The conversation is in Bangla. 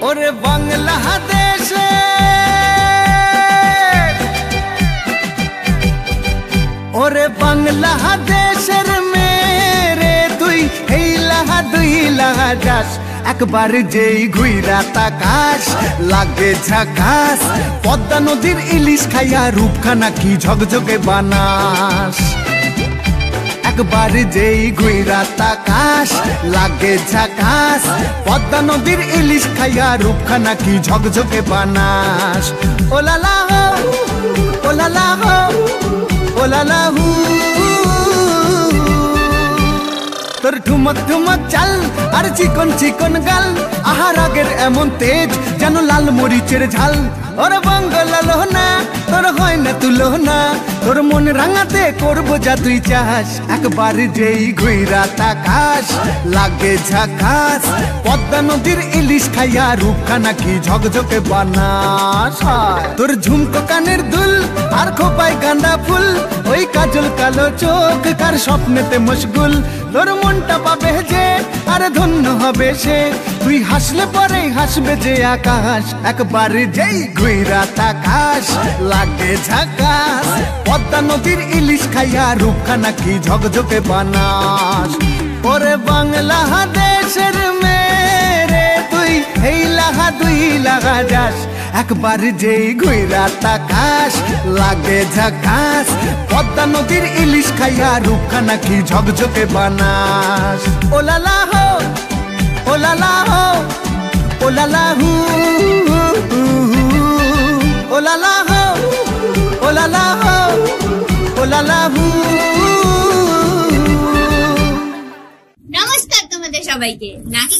ওরে বাংলাদেশে ওরে বাংলাদেশের মেরে তুই হেইলা দুই লাগা যাস একবার যেই ঘুইরা তাকাস লাগে ঝাকাস পদ্মা নদীর ইলিশ খাইয়া রূপখানা কি ঝকঝকে বানাস একবার যেই ঘুইরা তাকাস লাগে ঝাকাস পদ্মা নদীর ইলিশ খাইয়া রূপখানা কি ঝকঝকে বানাস ওলালা হো ওলালা হো ওলালা হু তোর ঠুমক ঠুমক চাল আর চিকন চিকন গাল আহার আগের এমন তেজ যেন লাল মরিচের ঝাল ওর বঙ্গলালো না তোর হয় না তুলো না তোর মন রাঙাতে করবো যা তুই চাস একবার যেই ঘুইরা তাকাস লাগে ঝাকাস পদ্মা নদীর ইলিশ খাইয়া রূপখানা কি ঝকঝকে বানাস তোর ঝুমকো কানের দুল আর খোপায় গাঁদা ফুল ওই কাজল কালো চোখ কার স্বপ্নেতে মশগুল তোর মনটা পাবে যে আর ধন্য হবে সে তুই হাসলে পরে হাসবে যে আকাশ একবার যেই ঘুইরা তাকাস লাগে ঝাকাস পদ্মা নদীর ইলিশ খাইয়া রূপখানা কি ঝকঝকে বানাস ওরে বাংলাদেশের মেরে তুই এই লাগা দুই লাগা যাস একবার যেই ঘুইরা তাকাস লাগে ঝাকাস পদ্মা নদীর ইলিশ খাইয়া রূপখানা কি ঝকঝকে বানাস ওলালা হো ওলালা হো ওলালা হু ওলালা হো ওলালা হো ওলালা হু। নমস্কার তোমাদের সবাইকে। নাকি